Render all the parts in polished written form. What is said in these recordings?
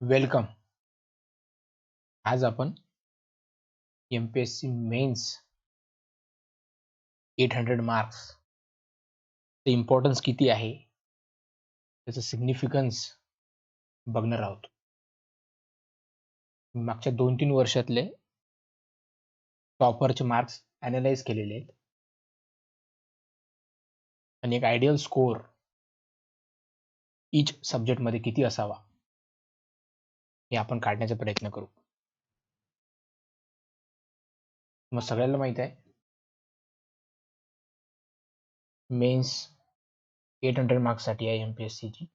Welcome. आज आपण MPSC men's 800 marks चे इम्पॉर्टन्स किती आहे, त्याचं सिग्निफिकन्स बघणार आहोत. मागच्या 2-3 वर्षातले टॉपरचे मार्क्स ॲनलाइज केलेले आहेत आणि एक आयडियल स्कोअर ईच सब्जेक्टमध्ये किती असावा हे आपण काढण्याचा प्रयत्न करू. मग सगळ्यांना माहित आहे मेन्स 800 मार्क्ससाठी आहे MPSCची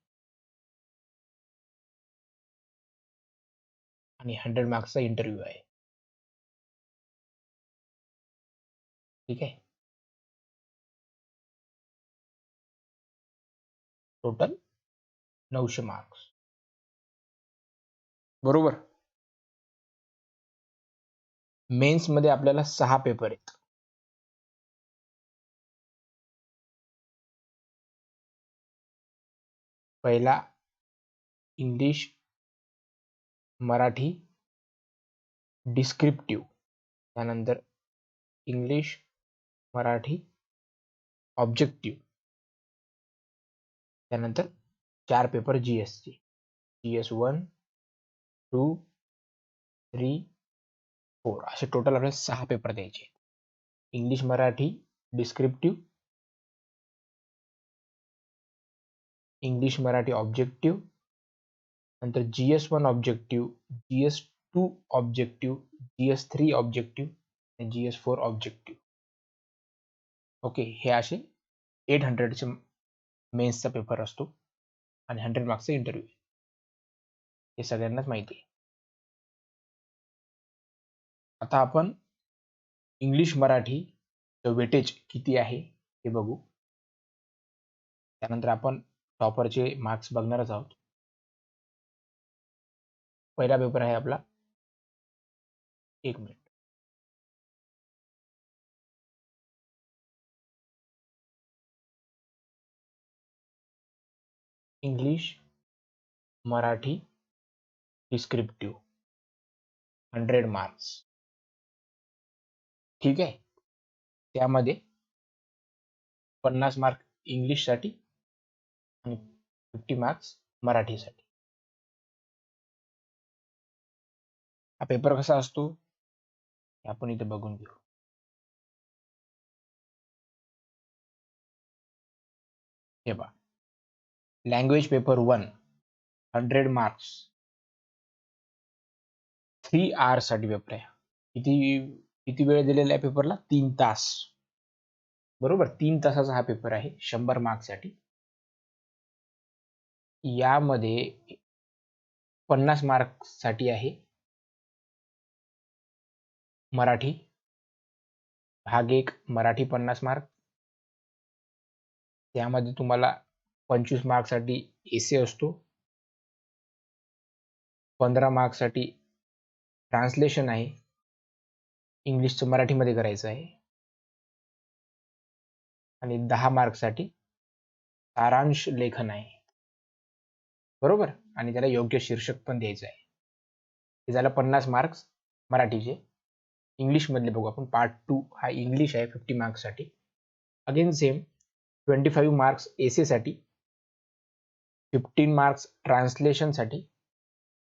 आणि 100 मार्क्सचा इंटरव्ह्यू आहे. ठीक आहे. Total 900 marks. बरोबर. मेन्स मध्ये आपल्याला 6 पेपर आहेत. पहिला इंग्लिश मराठी डिस्क्रिप्टिव्ह, त्यानंतर इंग्लिश मराठी ऑब्जेक्टिव्ह, त्यानंतर 4 पेपर GS चे, GS 1, 2, 3, 4 असे टोटल आपल्याला 6 पेपर द्यायचे. English Marathi descriptive, English Marathi objective, नंतर GS 1 objective, GS 2 objective, GS 3 objective आणि GS 4 ऑब्जेक्टिव्ह. ओके, हे असे 800 चे मेन्सचा पेपर असतो आणि 100 मार्क्सचा इंटरव्ह्यू. हे सगळ्यांनाच माहिती आहे. आता आपण इंग्लिश मराठी वेटेज किती आहे हे बघू. त्यानंतर आपण टॉपरचे मार्क्स बघणारच आहोत. पहिला पेपर आहे आपला, 1 minute. English Marathi descriptive 100 marks. ठीक आहे. त्यामध्ये 50 मार्क इंग्लिशसाठी आणि 50 मार्क्स मराठीसाठी. हा पेपर कसा असतो हे आपण इथे बघून घेऊ. हे पहा, लँग्वेज पेपर 1 100 मार्क्स 3 hours साठी पेपर आहे. किती वेळ दिलेला आहे पेपरला? 3 तास. बरोबर, 3 तासाचा हा पेपर आहे 100 मार्क्ससाठी. यामध्ये 50 मार्क्ससाठी आहे मराठी भाग 1 मराठी 50 मार्क. त्यामध्ये तुम्हाला 25 मार्क्ससाठी एसे असतो, 15 मार्क्ससाठी ट्रान्सलेशन आहे, इंग्लिशचं मराठीमध्ये करायचं आहे, आणि 10 मार्क्ससाठी सारांश लेखन आहे. बरोबर, आणि त्याला योग्य शीर्षक पण द्यायचं आहे. हे झालं 50 मार्क्स मराठीचे. इंग्लिश मधले बघू आपण. पार्ट 2 हा इंग्लिश आहे 50 मार्क्ससाठी. अगेन सेम 25 मार्क्स एसे साठी, 15 मार्क्स ट्रान्सलेशनसाठी.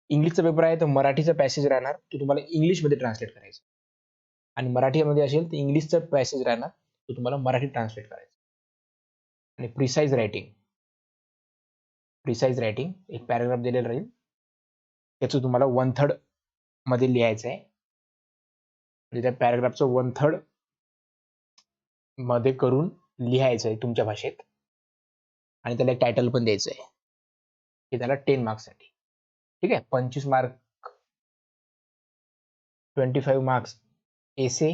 इंग्लिशचा पेपर आहे तर मराठीचा पॅसेज राहणार, तो तुम्हाला इंग्लिशमध्ये ट्रान्सलेट करायचा, आणि मराठीमध्ये असेल तर इंग्लिशचा पॅसेज राहणार, तो तुम्हाला मराठी ट्रान्सलेट करायचा. आणि प्रिसाइज रायटिंग एक पॅराग्राफ दिलेला राहील, त्याचं तुम्हाला 1/3 मध्ये लिहायचं आहे. म्हणजे त्या पॅराग्राफचं 1/3 मध्ये करून लिहायचं आहे तुमच्या भाषेत, आणि त्याला एक टायटल पण द्यायचं आहे. हे त्याला 10 मार्क्ससाठी. ठीक आहे. 25 मार्क 25 मार्क्स एसे,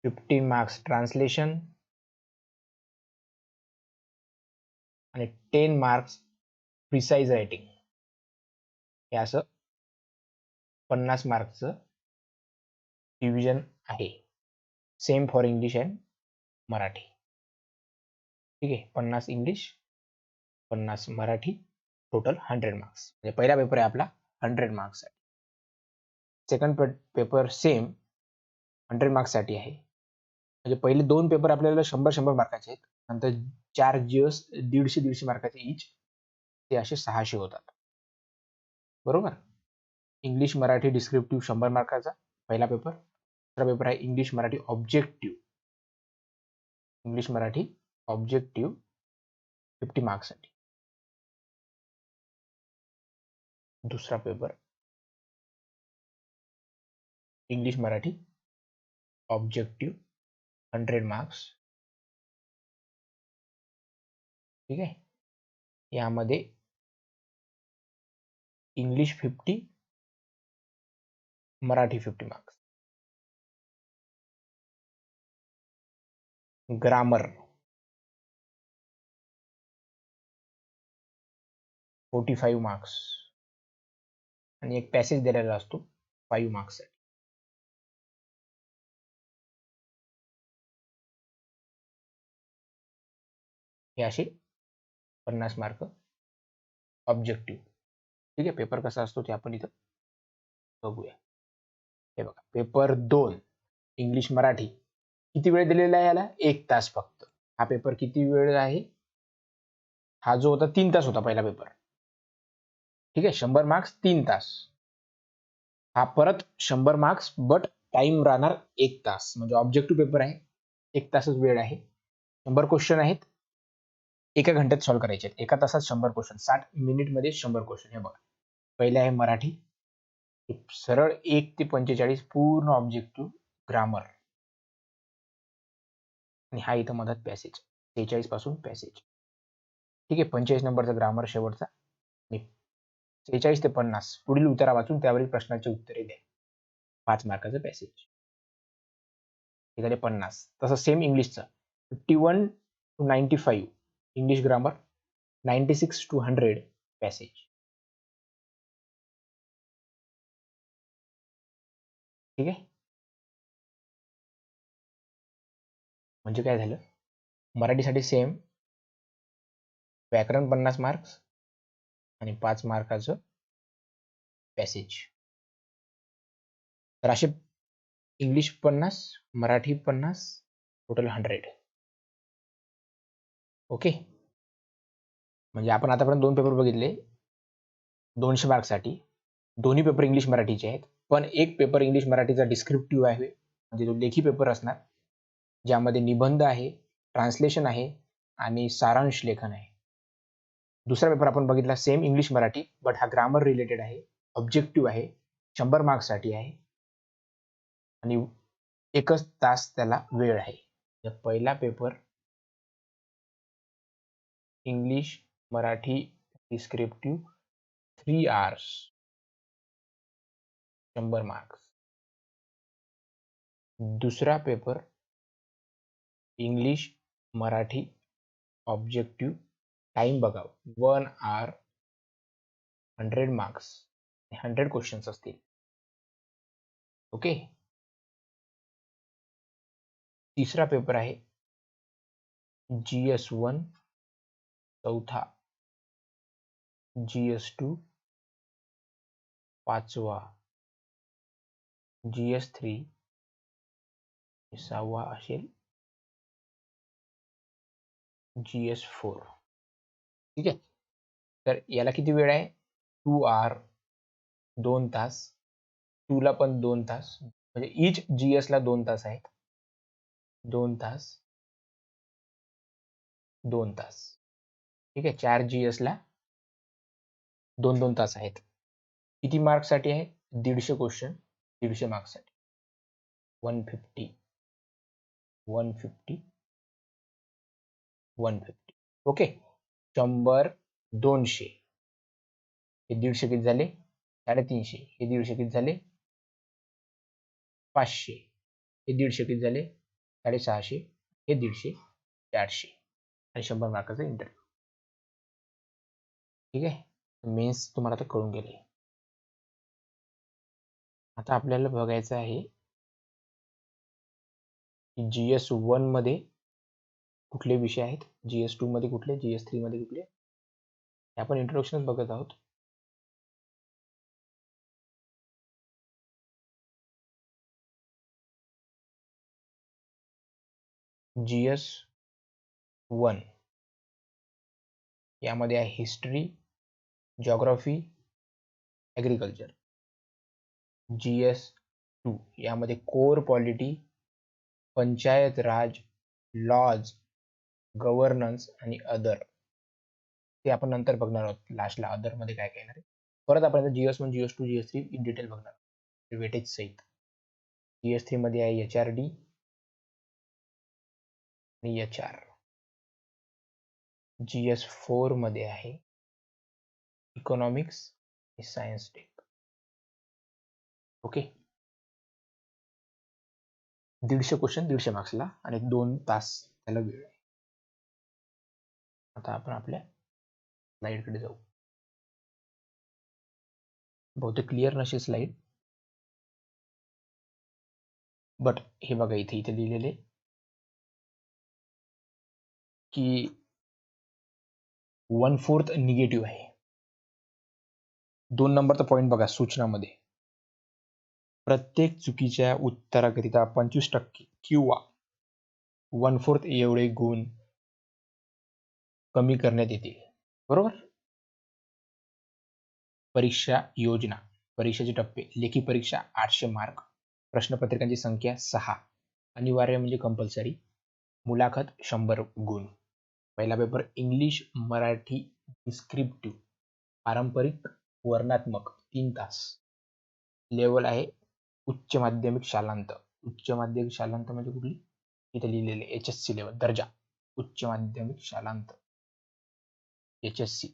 15 मार्क्स ट्रान्सलेशन आणि 10 मार्क्स प्रिसाइज रायटिंग. हे असं 50 मार्क्सचं डिव्हिजन आहे. Same for English and Marathi. ठीक आहे. 50 इंग्लिश, 50 मराठी, टोटल 100 मार्क्स. म्हणजे पहिला पेपर आहे आपला 100 मार्क्स साठी. सेकंड पेपर सेम 100 मार्क्स साठी आहे. म्हणजे पहिले 2 पेपर आपल्याला 100 मार्काचे आहेत. नंतर 4 GS 150 मार्काचे इच, ते असे 600 होतात. बरोबर. इंग्लिश मराठी डिस्क्रिप्टिव्ह 100 मार्काचा पहिला पेपर. दुसरा पेपर आहे English Marathi objective. English Marathi objective 50 marks साठी. दुसरा paper English Marathi objective 100 marks. ठीक आहे. यामध्ये English 50, Marathi 50 marks. Grammar 45 marks आणि एक पॅसेज दिलेला असतो 5 मार्क्स. हे असे 50 मार्क ऑब्जेक्टिव्ह. ठीक आहे. पेपर कसा असतो ते आपण इथं बघूया. हे बघा, पेपर 2 इंग्लिश मराठी किती वेळ दिलेला आहे याला? 1 तास फक्त. हा पेपर किती वेळ आहे? हा जो होता 3 तास होता पहिला पेपर. ठीक आहे. 100 मार्क्स 3 तास. हा परत 100 मार्क्स बट टाइम राहणार 1 तास. म्हणजे ऑब्जेक्टिव्ह पेपर आहे, 1 तासच वेळ आहे. 100 क्वेश्चन आहेत, एका घंट्यात सॉल्व्ह करायचे आहेत. एका तासात 100 क्वेश्चन, 60 मिनिटमध्ये 100 क्वेश्चन. हे बघा, पहिले आहे मराठी, सरळ 1 ते 45 पूर्ण ऑब्जेक्टिव्ह ग्रामर. आणि हा इथं मधात पॅसेज 46 पासून पॅसेज. ठीक आहे. 45 नंबरचा ग्रामर शेवटचा आणि 46 ते 50 पुढील उतारा वाचून त्यावरील प्रश्नाची उत्तरे द्या. 5 मार्काचं पॅसेज. हे झाले 50. तसं सेम इंग्लिशचं 51 to 95 English grammar, 96 to 100 passage. ठीक आहे. म्हणजे काय झालं, मराठीसाठी सेम व्याकरण 50 मार्क्स आणि 5 मार्काचं पॅसेज. तर असे इंग्लिश 50, मराठी 50, टोटल 100. ओके. म्हणजे आपण आतापर्यंत 2 पेपर बघितले 200 मार्क्ससाठी. दोन्ही पेपर इंग्लिश मराठीचे आहेत, पण एक पेपर इंग्लिश मराठीचा डिस्क्रिप्टिव्ह आहे, म्हणजे तो लेखी पेपर असणार, ज्यामध्ये निबंध आहे, ट्रान्सलेशन आहे आणि सारांश लेखन आहे. दुसरा पेपर आपण बघितला सेम इंग्लिश मराठी, बट हा ग्रामर रिलेटेड आहे, ऑब्जेक्टिव्ह आहे, 100 मार्क्ससाठी आहे आणि 1 तास त्याला वेळ आहे. तर पहिला paper English Marathi descriptive 3 hours 100 marks. दुसरा paper English Marathi objective, time बघा 1 hour 100 मार्क्स, 100 क्वेश्चन्स असतील. ओके. तिसरा पेपर आहे GS1 चौथा, GS2 पाचवा, GS3 सहावा असेल, GS4. ठीक आहे. तर याला किती वेळ आहे? 2 hour 2 तास, 2 ला पण 2 तास, म्हणजे इच GS ला 2 तास आहेत. 2 तास 2 तास. ठीक आहे. 4 GS ला 2-2 तास आहेत. किती मार्क्स साठी आहे? 150 क्वेश्चन, 150 मार्क्स साठी. 150 150 150. ओके. 100 200 हे 150 किती झाले? 350. हे 150 किती झाले? 500. हे 150 किती झाले? 650. हे 150 400 आणि 100 मार्काचा इंटरव्ह्यू. ठीक आहे. मेन्स तुम्हाला आता कळून गेले. आता आपल्याला बघायचं आहे की GS1 मध्ये कुठले विषय आहेत, GS2 मध्ये कुठले, GS3 मध्ये कुठले आपण इंट्रोडक्शनच बघत आहोत. GS1 यामध्ये आहे हिस्ट्री, जिओग्राफी, ॲग्रिकल्चर. GS2 यामध्ये कोर पॉलिटी, पंचायत राज, लॉज, गव्हर्नन्स आणि अदर. ते आपण नंतर बघणार आहोत लास्टला, अदर मध्ये काय काय येणार आहे. परत आपण GS1, GS2, GS3 in detail बघणार आहोत वेटेज सहित. GS3 मध्ये आहे HRD आणि HR. GS4 मध्ये आहे इकॉनॉमिक्स आणि सायन्स टेक. ओके, 150 क्वेश्चन 150 मार्क्सला आणि 2 तास त्याला वेळ आहे. आता आपण आपल्या स्लाइड कडे जाऊ. बहुतेक क्लिअर नसेल स्लाइड, बट हे बघा इथे लिहिलेले की 1/4 निगेटिव्ह आहे. 2 नंबरचा पॉईंट बघा सूचनामध्ये, प्रत्येक चुकीच्या उत्तराकरिता 25% किंवा 1/4 एवढे गुण कमी करण्यात येतील. बरोबर. परीक्षा योजना, परीक्षेचे टप्पे, लेखी परीक्षा 800 मार्क, प्रश्नपत्रिकांची संख्या 6, अनिवार्य म्हणजे कंपल्सरी, मुलाखत 100 गुण. पहिला पेपर इंग्लिश मराठी डिस्क्रिप्टिव्ह, पारंपरिक वर्णात्मक 3 तास. लेवल आहे उच्च माध्यमिक शालांत. उच्च माध्यमिक शालांत म्हणजे कुठली, इथे लिहिलेले HSC लेवल, दर्जा उच्च माध्यमिक शालांत HSC.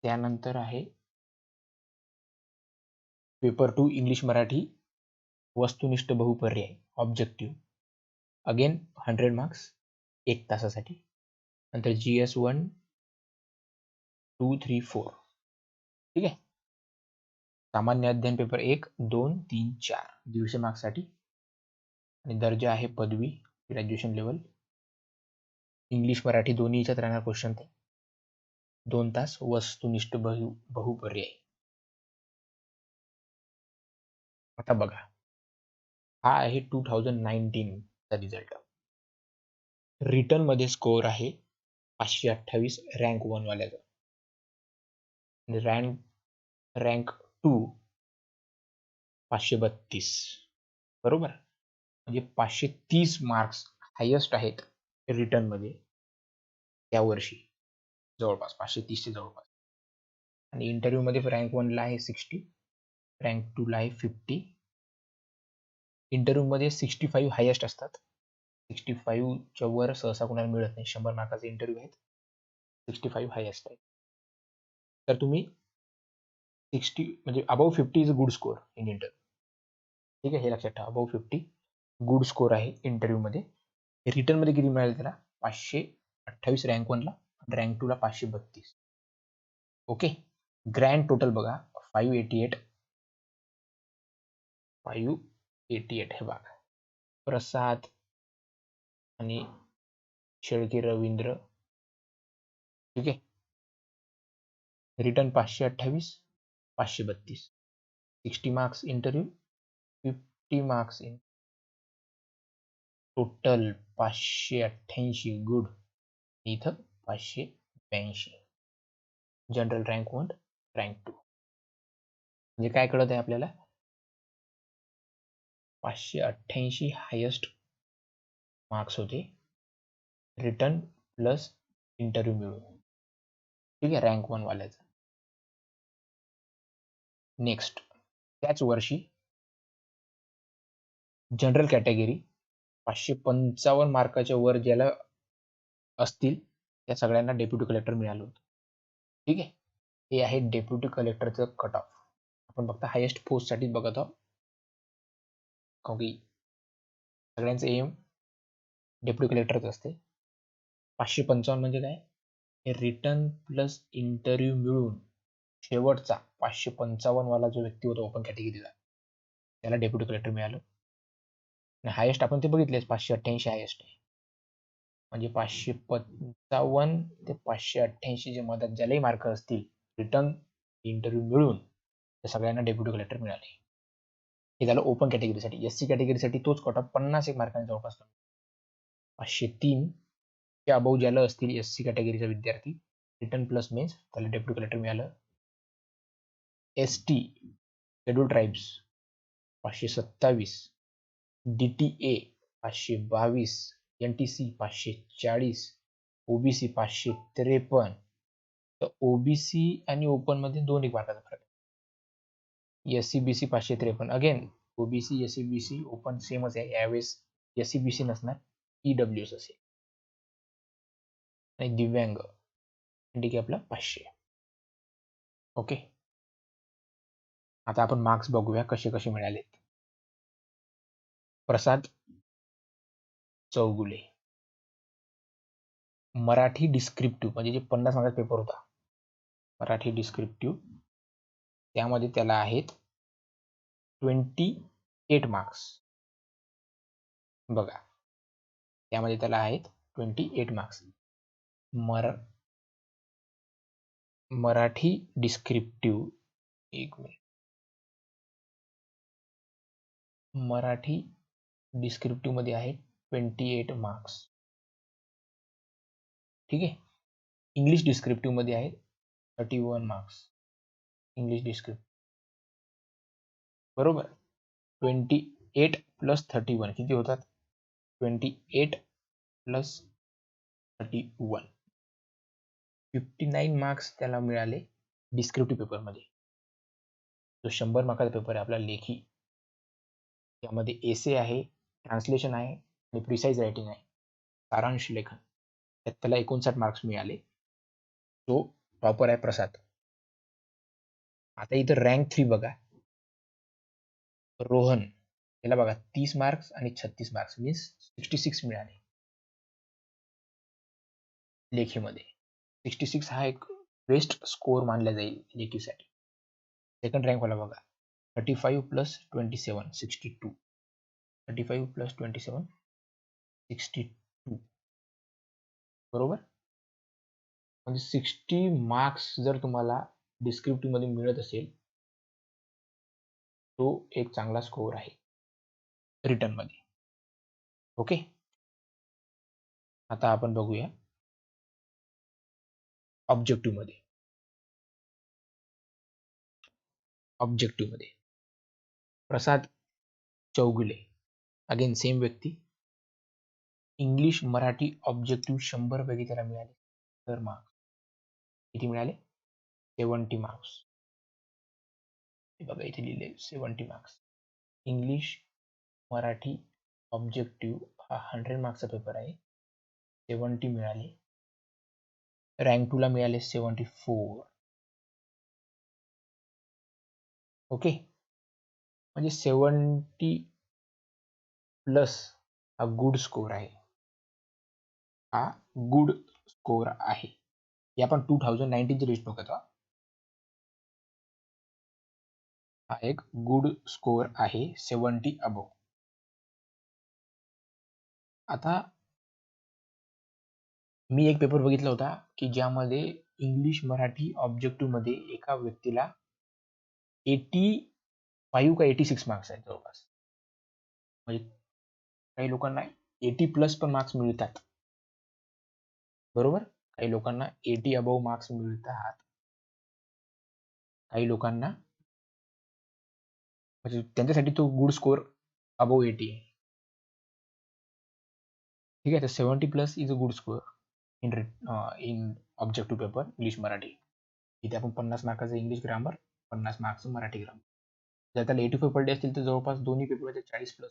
त्यानंतर आहे पेपर 2 इंग्लिश मराठी वस्तुनिष्ठ बहुपर्याय ऑब्जेक्टिव्ह, अगेन 100 मार्क्स 1 तासासाठी. नंतर GS1 2 3 4. ठीक आहे. सामान्य अध्ययन पेपर 1 2 3 4 150 मार्क्स साठी आणि दर्जा आहे पदवी ग्रॅज्युएशन लेवल. इंग्लिश मराठी दोन्ही याच्यात राहणार क्वेश्चन ते. 2 तास वस्तुनिष्ठ बहुपर्याय. आता बघा, हा आहे 2019 चा रिझल्ट. रिटर्न मध्ये स्कोअर आहे 528 रँक 1 वाल्याचा आणि रँक 2 532. बरोबर, म्हणजे 530 मार्क्स हायेस्ट आहेत रिटर्न मध्ये त्या वर्षी, जवळपास 530 चे जवळपास. आणि इंटरव्ह्यू मध्ये रँक 1 ला आहे 60, रँक 2 ला आहे 50. इंटरव्ह्यू मध्ये 65 हायेस्ट असतात. 65 च्या वर सहसा कोणाला मिळत नाही. 100 मार्काचे इंटरव्ह्यू आहेत, 65 हायेस्ट आहे. तर तुम्ही 60 म्हणजे above 50 is a good score in interview. ठीक आहे, हे लक्षात ठेवा. अबव 50 गुड स्कोअर आहे इंटरव्ह्यू मध्ये. रिटर्न मध्ये किती मिळाले त्याला, 528 रँक 1 ला, रँक 2 ला 532. ओके. ग्रँड टोटल बघा 588 हे बघा. प्रसाद आणि शेळके रवींद्र. ठीक आहे. Return 528 532, 60 marks interview, 50 marks in total 588 good. इथं 582. General rank 1 rank 2. म्हणजे काय कळत आहे आपल्याला, 588 हायेस्ट मार्क्स होते रिटर्न प्लस इंटरव्ह्यू मिळून. ठीक आहे, रँक 1 वाल्याचा. नेक्स्ट, त्याच वर्षी जनरल कॅटेगरी 555 मार्काच्या वर ज्याला असतील त्या सगळ्यांना डेप्युटी कलेक्टर मिळालं होतं. ठीक आहे, हे आहे डेप्युटी कलेक्टरचं कट ऑफ. आपण फक्त हायेस्ट पोस्ट साठी बघत आहोत, कारण की सगळ्यांचं एम डेप्युटी कलेक्टरच असते. 555 म्हणजे काय, हे रिटर्न प्लस इंटरव्ह्यू मिळून शेवटचा 555 वाला जो व्यक्ती होता ओपन कॅटेगरीचा, त्याला डेप्युटी कलेक्टर मिळालं. हायेस्ट आपण ते बघितलेच, 588 हायेस्ट आहे. म्हणजे 555 ते 588 जे मधात ज्यालाही मार्क असतील रिटर्न इंटरव्ह्यू मिळून त्या सगळ्यांना डेप्युटी कलेक्टर मिळाले. हे झालं ओपन कॅटेगरीसाठी. एससी कॅटेगरीसाठी तोच कट ऑफ 50 मार्कांनी जवळपास 503 च्या अबव ज्याला असतील एससी कॅटेगरीचा विद्यार्थी रिटर्न प्लस मेन्स त्याला डेप्युटी कलेक्टर मिळालं. ST schedule tribes 527, DTA 522, NTC 540, OBC 553. तर ओबीसी आणि ओपन मध्ये 2 मार्काचा फरक आहे. SC BC 553. Again OBC SC BC open सेमच आहे. यावेळेस एससी बीसी नसणार, ईडब्ल्यूएस असेल. आणि दिव्यांग हँडिकॅपला 500. ओके, आता आपण मार्क्स बघूया कसे कसे मिळाले. प्रसाद चौगुले मराठी डिस्क्रिप्टिव्ह म्हणजे जे 50 मार्काचा पेपर होता मराठी डिस्क्रिप्टिव्ह, त्यामध्ये त्याला आहेत 28 मार्क्स. बघा, त्यामध्ये त्याला आहेत 28 मार्क्स. मराठी डिस्क्रिप्टिव्ह, एक मिनिट, मराठी डिस्क्रिप्टिव्ह मध्ये आहे 28 मार्क्स. ठीक आहे. इंग्लिश डिस्क्रिप्टिव्ह मध्ये आहे 31 मार्क्स. इंग्लिश डिस्क्रिप्टिव्ह बरोबर. 28 प्लस 31 किती होतात? 28 प्लस 31 59 मार्क्स त्याला मिळाले डिस्क्रिप्टिव्ह पेपरमध्ये. जो 100 मार्काचा पेपर आहे आपला लेखी, त्यामध्ये एसे आहे, ट्रान्सलेशन आहे आणि प्रिसाइज रायटिंग आहे, सारांश लेखन. त्यात त्याला 59 मार्क्स मिळाले. तो टॉपर आहे प्रसाद. आता इथं रँक 3 बघा, रोहन, याला बघा 30 मार्क्स आणि 36 मार्क्स मीन्स 66 मिळाले लेखीमध्ये. 66 हा एक बेस्ट स्कोर मानला जाईल लेखीसाठी. सेकंड रँक वाला बघा 35 प्लस 27 62. 35 प्लस 27 62 बरोबर. म्हणजे 60 मार्क्स जर तुम्हाला डिस्क्रिप्टिव्ह मध्ये मिळत असेल, तो एक चांगला स्कोर आहे रिटर्न मध्ये. ओके, आता आपण बघूया ऑब्जेक्टिव्ह मध्ये. ऑब्जेक्टिव्ह मध्ये प्रसाद चौगुले, अगेन सेम व्यक्ती. इंग्लिश मराठी ऑब्जेक्टिव्ह 100 पैकी त्याला मिळाले तर मार्क्स किती मिळाले? 70 मार्क्स. बघा इथे लिहिले 70 मार्क्स. इंग्लिश मराठी ऑब्जेक्टिव्ह हा 100 मार्क्सचा पेपर आहे, 70 मिळाले. रँक 2 ला मिळाले 74. ओके, म्हणजे 70 प्लस हा गुड स्कोर आहे. हा गुड स्कोर आहे. हे आपण 2019 ची लिस्ट बघतो. हा एक गुड स्कोर आहे 70 अबव. आता मी एक पेपर बघितला होता की ज्यामध्ये इंग्लिश मराठी ऑब्जेक्टिव्ह मध्ये एका व्यक्तीला 85 का 86 मार्क्स आहेत जवळपास. म्हणजे काही लोकांना 80 प्लस पण मार्क्स मिळतात बरोबर. काही लोकांना 80 अबव मार्क्स मिळतात, काही लोकांना म्हणजे त्यांच्यासाठी तो गुड स्कोर अबव 80 आहे. ठीक आहे. तर 70 plus is a good score in objective paper English Marathi. इथे आपण 50 मार्काचं इंग्लिश ग्रामर, 50 मार्क्सचं मराठी ग्रामर. जर त्याला 85 पडले असतील तर जवळपास दोन्ही पेपरमध्ये 40 प्लस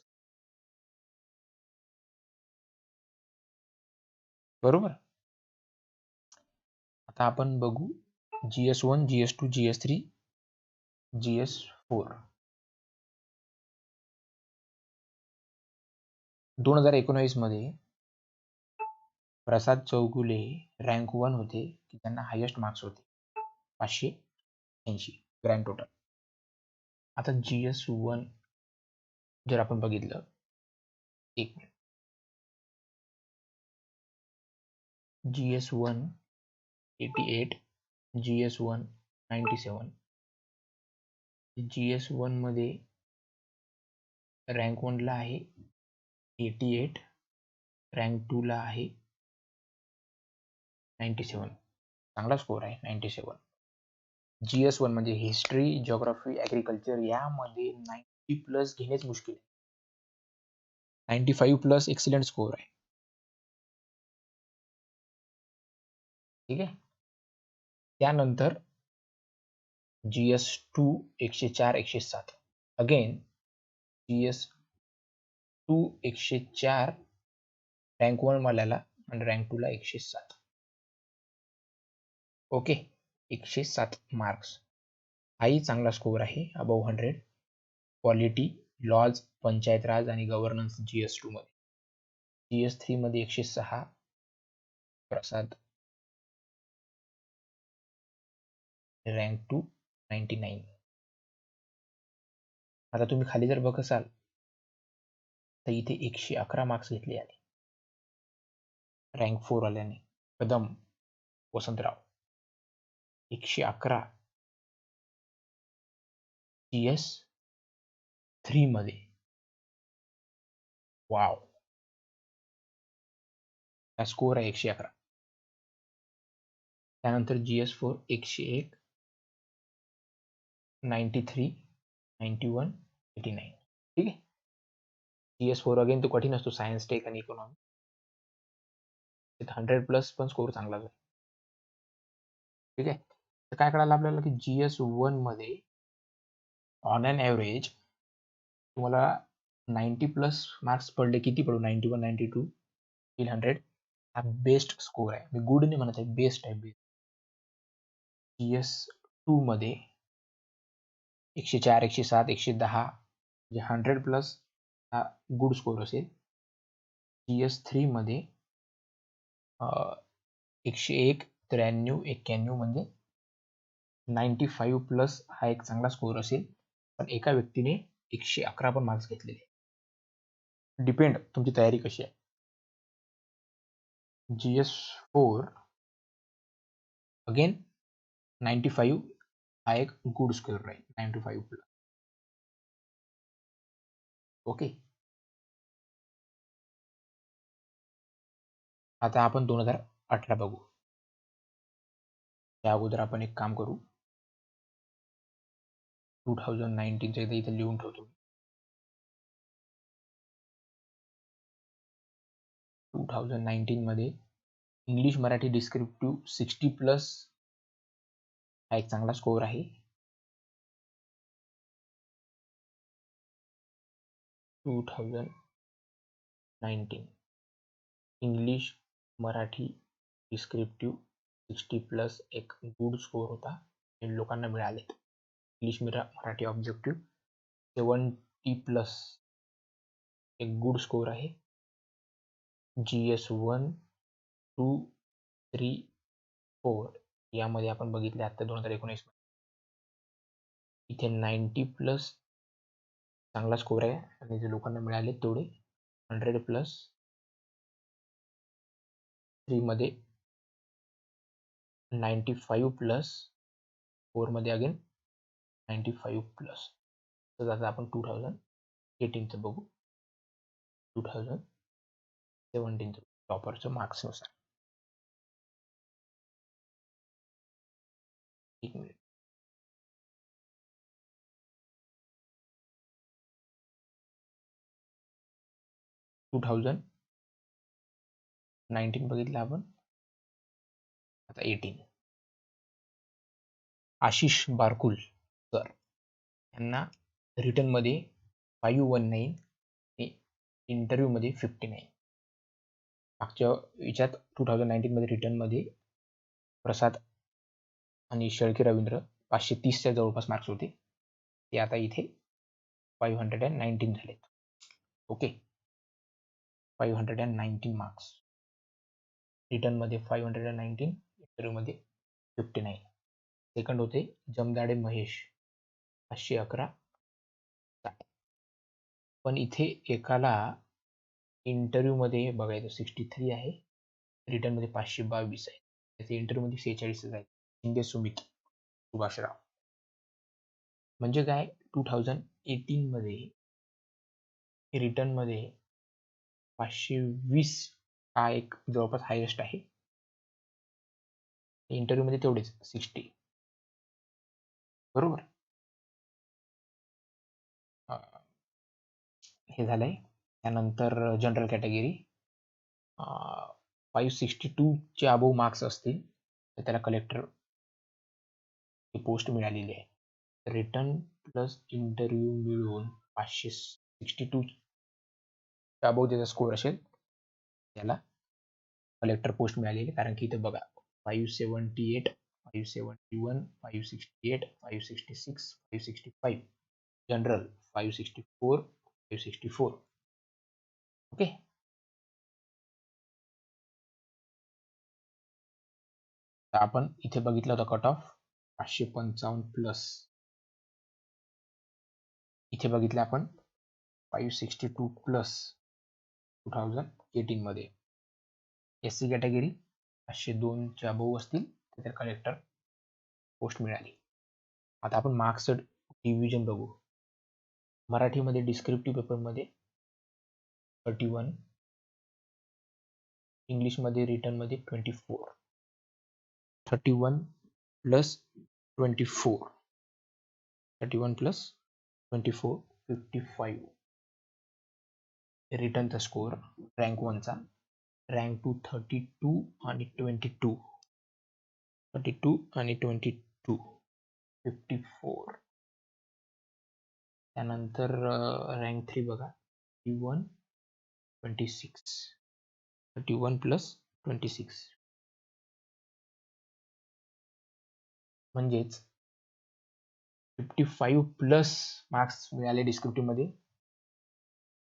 बरोबर. आता आपण बघू GS1, GS2, GS3, GS4. 2019 मध्ये प्रसाद चौगुले रँक 1 होते की त्यांना हायेस्ट मार्क्स होते 580 ग्रँड टोटल. आता GS1 जर आपण बघितलं, एक GS1 88, GS1 97. GS1 मध्ये रँक 1 ला आहे 88, रँक 2 ला आहे 97. चांगला स्कोर आहे 97. GS1 म्हणजे हिस्ट्री, जिओग्राफी, ॲग्रिकल्चर यामध्ये 90+ घेणेच मुश्किल आहे. 95+ एक्सिलेंट स्कोर आहे. ठीक आहे. त्यानंतर GS2 104 107. अगेन GS2 104 रँक 1 वाल्याला आणि रँक 2 ला 107. ओके, 107 मार्क्स हाही चांगला स्कोर आहे. अबव 100. पॉलिटी, लॉज, पंचायत राज आणि गव्हर्नन्स GS2 मध्ये. GS3 मध्ये 106 प्रसाद, रँक 2 99. आता तुम्ही खाली जर बघत असाल तर इथे 111 मार्क्स घेतले आले रँक 4 आल्याने. कदम वसंतराव 111 GS3 मध्ये. वाव, हा स्कोर आहे 111. त्यानंतर GS4 101 93 91 89. ठीक आहे. GS4 अगेन तो कठीण असतो, सायन्स, टेक आणि इकॉनॉमी. 100+ पण स्कोर चांगला आहे. ठीक आहे. तर काय कळालं आपल्याला की GS1 मध्ये ऑन अन ॲव्हरेज तुम्हाला 90+ मार्क्स पडले. किती पडू? 91, 92 टिल 100. हा बेस्ट स्कोर आहे. मी गुड नाही म्हणत आहे, बेस्ट आहे. GS2 मध्ये 104 107 110 म्हणजे 100+ हा गुड स्कोर असेल. GS3 मध्ये 101 93 91 म्हणजे 95+ हा एक चांगला स्कोर असेल. पण एका व्यक्तीने 111 पण मार्क्स घेतलेले. डिपेंड तुमची तयारी कशी आहे. GS4 अगेन 95 हा एक गुड स्कोर आहे. 95+. ओके. आता आपण 2018 बघू. त्या अगोदर आपण एक काम करू. 2019 चं इथे लिहून ठेवतो. 2019 मध्ये इंग्लिश मराठी डिस्क्रिप्टिव्ह 60+ हा एक चांगला स्कोर आहे. 2019 इंग्लिश मराठी डिस्क्रिप्टिव्ह 60+ एक गुड स्कोर होता. हे लोकांना मिळालेत. इंग्लिश मराठी ऑब्जेक्टिव्ह 70+ एक गुड स्कोर आहे. GS1 2 3 4 यामध्ये आपण बघितले आता 2019 इथे 90+ चांगला स्कोर आहे आणि जे लोकांना मिळाले तेवढे 100+. 3 मध्ये 95+, 4 मध्ये अगेन 95+. तर आता आपण 2018 बघू. 2017 टॉपरचं मार्क्स नुसार. एक मिनिट. टू 2019 बघितलं आपण. आता 18 आशिष बारकुल सर यांना रिटर्न मध्ये 519 आणि इंटरव्ह्यू मध्ये 59. मागच्या याच्यात 2019 मध्ये रिटर्न मध्ये प्रसाद आणि शेळके रवींद्र 530च्या जवळपास मार्क्स होते. ते आता इथे 519 झालेत. Okay, 519 marks. रिटर्न मध्ये 519, इंटरव्ह्यू मध्ये 59. सेकंड होते जमदाडे महेश 511. पण इथे एकाला इंटरव्ह्यू मध्ये बघायचं 63 आहे, रिटर्न मध्ये 522 आहे. त्याचे इंटरव्ह्यू मध्ये 46 आहेत. शिंदे सुमित सुभाषराव. म्हणजे काय 2018 मध्ये रिटर्न मध्ये 520 हा एक जवळपास हायेस्ट आहे. इंटरव्ह्यू मध्ये तेवढेच 60. बरोबर. हे झालंय. त्यानंतर जनरल कॅटेगरी 562 चे अबोव मार्क्स असतील तर त्याला कलेक्टर पोस्ट मिळालेली आहे. रिटर्न प्लस इंटरव्ह्यू मिळून 562 अबोव ज्याचा स्कोअर असेल त्याला कलेक्टर पोस्ट मिळालेली. कारण की इथे बघा 578 571 568 566 565 जनरल 564 564. ओके. तर आपण इथे बघितलं होतं कट ऑफ 555 प्लस. इथे बघितलं आपण 562 प्लस 2018 मध्ये. SC कॅटेगरी 502 च्या अबोव असतील तर त्या कलेक्टर पोस्ट मिळाली. आता आपण मार्क्स डिव्हिजन बघू. मराठीमध्ये डिस्क्रिप्टिव्ह पेपरमध्ये 31, इंग्लिशमध्ये रिटर्नमध्ये 24. 31 प्लस 24 31 प्लस 24 55. रिटर्नचा स्कोअर रँक 1 चा, रँक 2 32 आणि 22 32 आणि 22 54. त्यानंतर रँक 3 बघा 31 26 31 प्लस 26. म्हणजेच 55 प्लस मार्क्स मिळाले डिस्क्रिप्टिव्ह मध्ये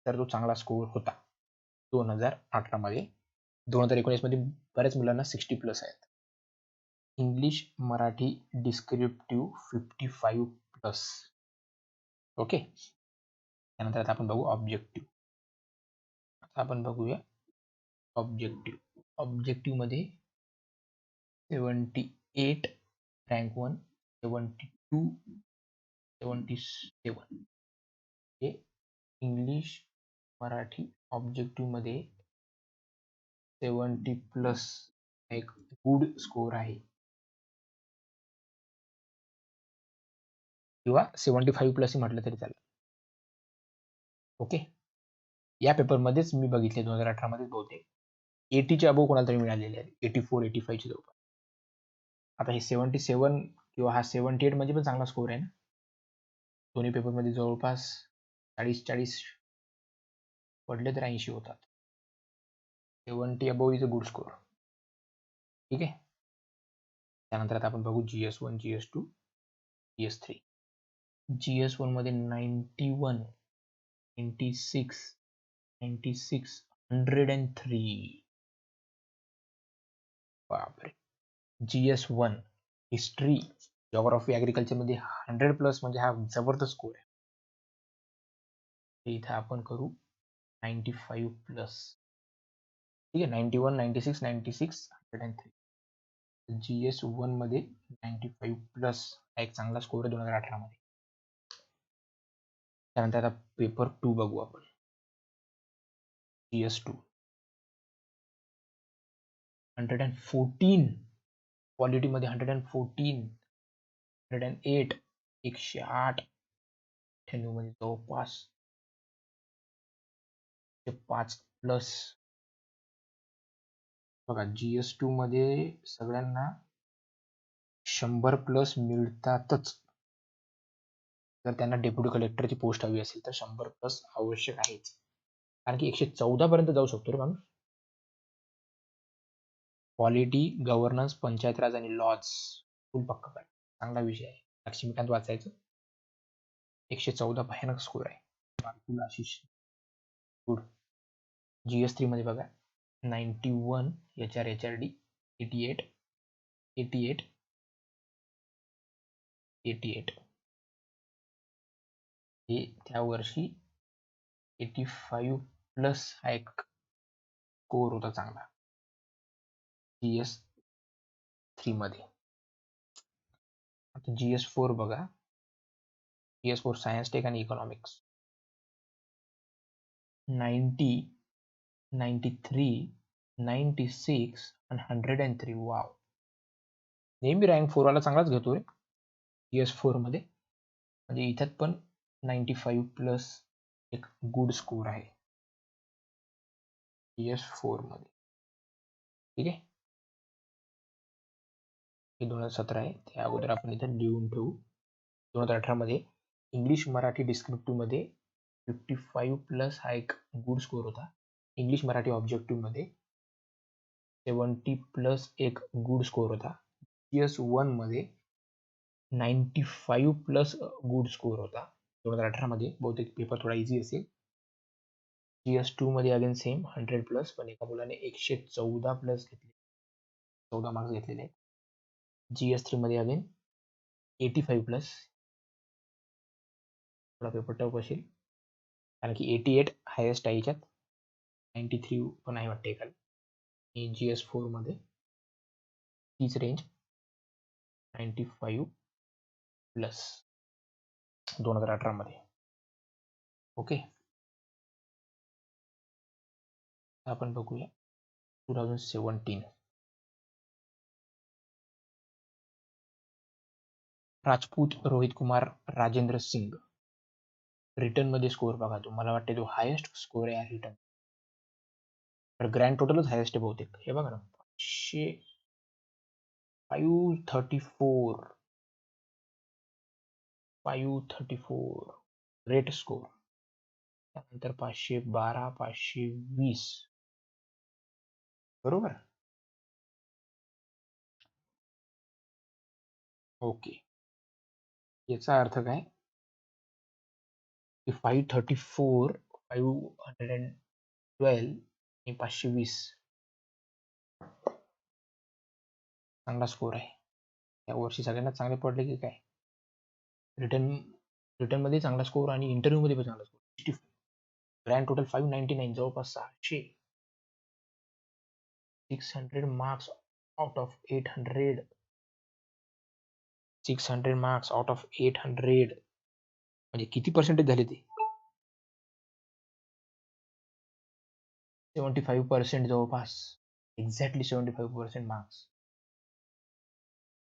तर तो चांगला स्कोअर होता 2018 मध्ये. 2019 मध्ये बऱ्याच मुलांना 60 प्लस आहेत. English Marathi descriptive 55 plus. Okay. त्यानंतर आता आपण बघू ऑब्जेक्टिव्ह. आता आपण बघूया ऑब्जेक्टिव्ह. ऑब्जेक्टिव्ह मध्ये 78 रँक 1 72 77. हे इंग्लिश मराठी ऑब्जेक्टिव्ह मध्ये 70 प्लस एक गुड स्कोअर आहे, किंवा 75 प्लस म्हटलं तरी चालेल. ओके. या पेपरमध्येच मी बघितले 2018 मध्ये बहुतेक 80 च्या अबोव कोणाला तरी मिळालेले आहे. 84 85 चे जवळपास. आता हे 77 किंवा हा 78 म्हणजे पण चांगला स्कोअर आहे ना. दोन्ही पेपरमध्ये जवळपास 40 पडले तर 80 होतात. 70 above is a good score. ठीक आहे. त्यानंतर आता आपण बघू GS1 GS2 GS3. GS1 मध्ये 91 96 96 103. बापरे. GS1 हिस्ट्री जिओग्राफी ऍग्रिकल्चर मध्ये 100 प्लस म्हणजे हा जबरदस्त स्कोअर आहे. इथे आपण करू 95 प्लस. ठीक आहे. 91 96 96 103. GS1 मध्ये 95 प्लस हा एक चांगला स्कोअर आहे 2018 मध्ये. त्यानंतर आता पेपर 2 बघू आपण. GS2 114 क्वालिटी मध्ये 114 108 108 98 मध्ये जवळपास 5 प्लस. बघा GS2 मध्ये सगळ्यांना 100 प्लस मिळतातच. जर त्यांना डेप्युटी कलेक्टरची पोस्ट हवी असेल तर 100 प्लस आवश्यक आहेच. कारण की 114 पर्यंत जाऊ शकतो रे माणूस. पॉलिटी गव्हर्नन्स पंचायत राज आणि लॉज फुल पक्का काय चांगला विषय आहे. लक्ष्मीकांत वाचायचं. 114 भयानक स्कोर आहे. बारकुल आशिष गुड. GS3 मध्ये बघा 91 HRD 88 88 88. हे त्या वर्षी 85 प्लस हा एक स्कोर होता चांगला. GS3 मध्ये. आता GS4 बघा. GS4 सायन्स टेक आणि इकॉनॉमिक्स 90, 93, 96 आणि 103. वाव, नेहमी रँक 4 वाला चांगलाच घेतोय GS4 मध्ये. म्हणजे इथं पण 95 प्लस एक गुड स्कोर आहे GS4 मध्ये. ठीक आहे, हे 2017 आहे. त्या अगोदर आपण इथं लिहून ठेवू. 2018 मध्ये इंग्लिश मराठी डिस्क्रिप्टिव्ह मध्ये 55 प्लस हा एक गुड स्कोर होता. इंग्लिश मराठी ऑब्जेक्टिव्ह मध्ये 70 प्लस एक गुड स्कोर होता. GS1 मध्ये 95 प्लस गुड स्कोर होता 2018 मध्ये. बहुतेक पेपर थोडा इझी असेल. GS2 मध्ये अगेन सेम 100 प्लस, पण एका मुलाने 114 प्लस घेतले, 14 मार्क्स घेतलेले आहेत. GS3 मध्ये अगेन 85 प्लस, थोडा पेपर टफ असेल कारण की 88 हायेस्ट आहे याच्यात, 93 पण आहे वाटते एकाला. आणि GS4 मध्ये तीच रेंज 95 प्लस 2018 मध्ये. ओके, आपण बघूया 2017. राजपूत रोहित कुमार राजेंद्र सिंग. रिटर्न मध्ये स्कोर बघा, तुम्हाला वाटते तो हायेस्ट स्कोर आहे रिटर्न, तर ग्रँड टोटलच हायेस्ट आहे बहुतेक. हे बघा ना, 534 रेट स्कोर. त्यानंतर 512, 520. बरोबर. ओके, याचा अर्थ काय की 534, 512 आणि 520 चांगला स्कोर आहे. या वर्षी सगळ्यांना चांगले पडले की काय. रिटर्न मध्ये चांगला स्कोर आणि इंटरव्ह्यू मध्ये पण चांगला स्कोर. 65, ग्रँड टोटल 599, जवळपास 600. 600 marks out of 800. 600 marks out of 800 म्हणजे किती पर्सेंटेज झाले ते? 75% जवळपास, exactly 75% marks.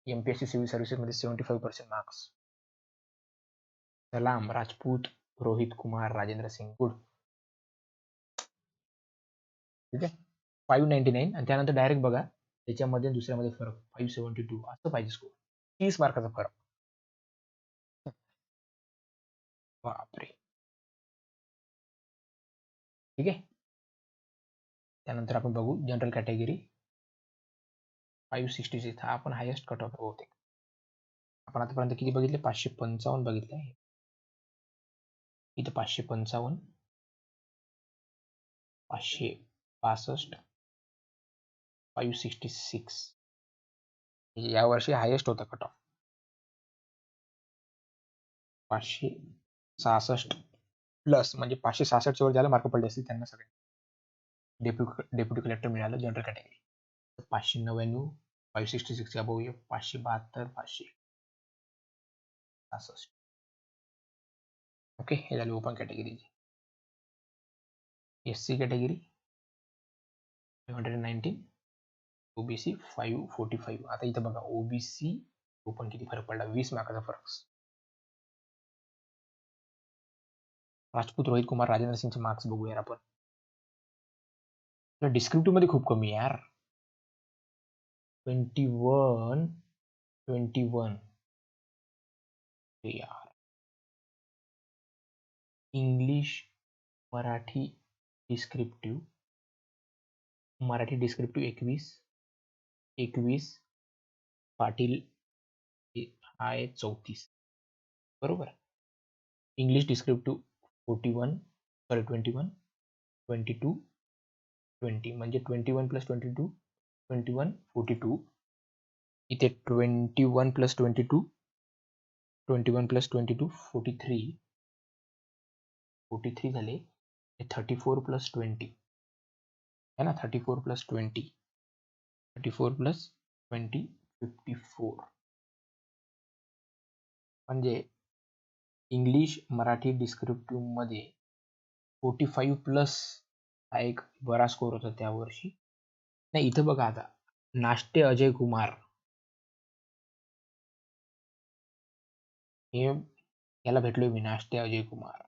MPSC civil services मध्ये 75% मार्क्स. सलाम राजपूत रोहित कुमार राजेंद्र सिंग, गुड. ठीक आहे, 599 आणि त्यानंतर डायरेक्ट बघा त्याच्यामध्ये दुसऱ्यामध्ये फरक 572 असं पाहिजे स्कोर. 30 मार्काचा फरक. बापरे. ठीक आहे, त्यानंतर आपण बघू जनरल कॅटेगरी 566. हा आपण हायेस्ट कट ऑफ बहुतेक. आपण आतापर्यंत किती बघितले? 555 बघितले आहे. इथं 555, 562, 566 या वर्षी हायेस्ट होता कट ऑफ. 566 प्लस म्हणजे 566 वर ज्याला मार्क पडले असतील त्यांना सगळे डेप्युटी कलेक्टर मिळालं जनरल कॅटेगरी. 599, 566 अबोव, 572, 566. ओके, हे झाले ओपन कॅटेगरीचे. SC category 519, OBC 545. आता इथं बघा OBC ओपन किती फरक पडला, 20 मार्काचा फरक. राजपूत रोहित कुमार राजेंद्र सिंगचे मार्क्स बघूया आपण. डिस्क्रिप्टिव्ह मध्ये खूप कमी आहे यार. 21 यार. इंग्लिश मराठी डिस्क्रिप्टिव्ह 21 पाटील हा आहे 34. बरोबर. इंग्लिश डिस्क्रिप्टिव्ह 21 22 20 म्हणजे 21 प्लस 22 21 42. इथे 21 प्लस 22 21 प्लस 22 43 झाले. 34 प्लस 20 है ना, 34 प्लस 20 34 प्लस 20 54 म्हणजे इंग्लिश मराठी डिस्क्रिप्टिव्ह मध्ये 45 प्लस हा एक बरा स्कोर होता त्या वर्षी. नाही, इथं बघा आता नाष्टे अजय कुमार हे याला भेटलोय मी, नाष्टे अजय कुमार.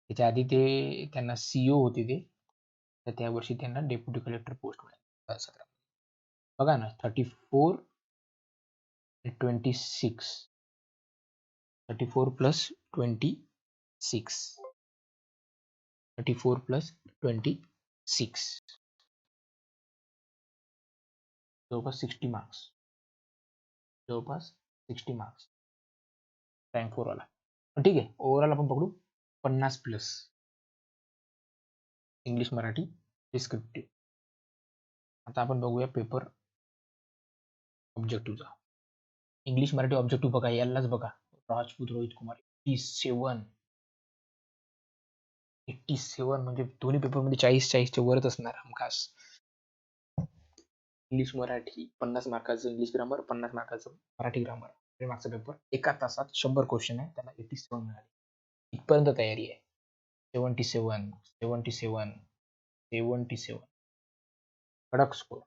त्याच्या आधी ते त्यांना सीओ होते ते, तर त्या वर्षी त्यांना डेप्युटी कलेक्टर पोस्ट मिळाली 17. बघा ना, 34 26 34 प्लस 26 34 प्लस 26 जवळपास 60 मार्क्स, जवळपास 60 मार्क्स रँक 4 वाला. पण ठीक आहे, ओव्हरऑल आपण पकडू 50 प्लस इंग्लिश मराठी डिस्क्रिप्टिव्ह. आता आपण बघूया पेपर ऑब्जेक्टिव्हचा. इंग्लिश मराठी ऑब्जेक्टिव्ह बघा, यालाच बघा, राजपूत रोहित कुमार 87 म्हणजे दोन्ही पेपरमध्ये 40-40च्या वरच असणार हमखास. इंग्लिश मराठी 50 मार्काचं इंग्लिश ग्रामर, 50 मार्काचं मराठी ग्रामर, मागचा पेपर एका तासात 100 क्वेश्चन आहे, त्याला 87 मिळाले. इथपर्यंत तयारी आहे. 77 77 77 कडक स्कोर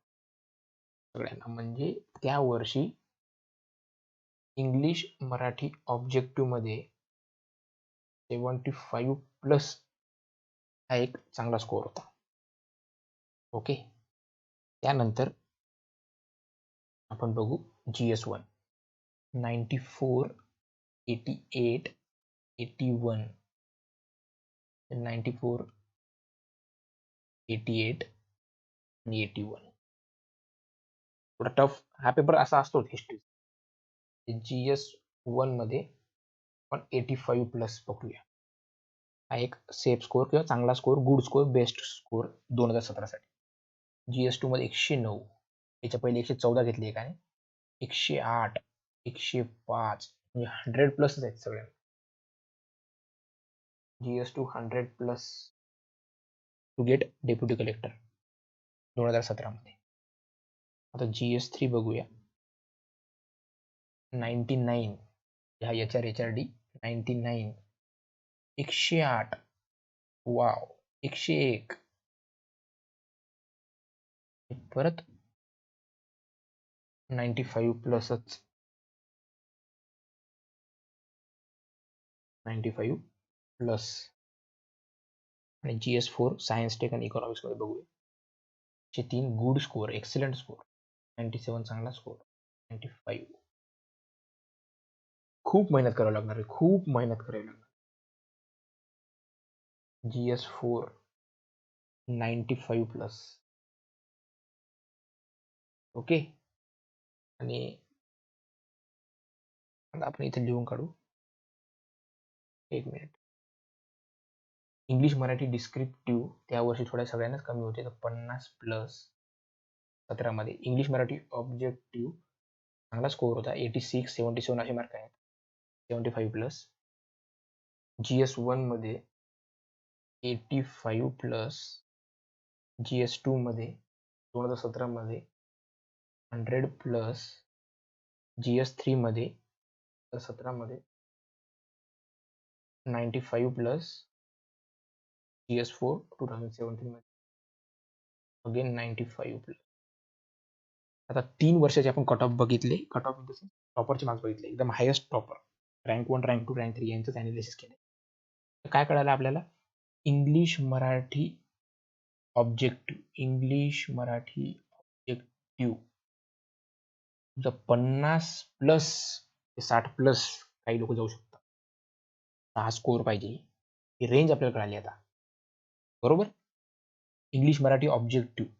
सगळ्यांना. म्हणजे त्या वर्षी इंग्लिश मराठी ऑब्जेक्टिव्ह मध्ये 75 प्लस हा एक चांगला स्कोर होता. ओके, त्यानंतर आपण बघू GS1 94 88 81 94 88 आणि 81. थोडा टफ हा पेपर असा असतो हिस्ट्री. GS1 मध्ये आपण 85 प्लस पकडूया, हा एक सेफ स्कोर किंवा चांगला score, good score, best score 2017 साठी. GS2 मध्ये 109, याच्या पहिले 114 घेतली एकाने, 108 105 म्हणजे 100 प्लस आहेत सगळ्यांना. GS2 100 plus to get deputy collector 2017 मध्ये. आता GS3 बघूया, 99 ह्या HRD 99 108 वाव 101 परत 95 प्लसच 95 प्लस. आणि GS4 सायन्स टेक आणि इकॉनॉमिक्स मध्ये बघूया, 3 गुड स्कोर, एक्सलंट स्कोर, 97 चांगला स्कोर, 95 खूप मेहनत करावी लागणार आहे, खूप मेहनत करावी लागणार. GS4 95 plus. ओके, आणि आता आपण इथे लिहून काढू, एक मिनिट. इंग्लिश मराठी डिस्क्रिप्टिव्ह त्या वर्षी थोड्या सगळ्यांनाच कमी होते, तर 50 प्लस 17 मध्ये. इंग्लिश मराठी ऑब्जेक्टिव्ह चांगला स्कोर होता, 86 77 असे मार्क आहेत, 75 प्लस. GS1 मध्ये 85 प्लस. GS2 मध्ये 2017 मध्ये 100 प्लस. GS3 मध्ये 17 मध्ये 95 प्लस. GS4 2017 मध्ये अगेन 95 प्लस. आता 3 वर्षाचे आपण कट ऑफ बघितले, कट ऑफ टॉपरचे मार्क्स बघितले, एकदम highest topper rank 1 rank 2 rank 3 यांचंच अनालिसिस केलं. काय कळालं आपल्याला, इंग्लिश मराठी ऑब्जेक्टिव्ह 50 प्लस ते 60 प्लस काही लोक जाऊ शकतात. हा स्कोर पाहिजे, ही रेंज आपल्याला कळाली आता, बरोबर. English Marathi objective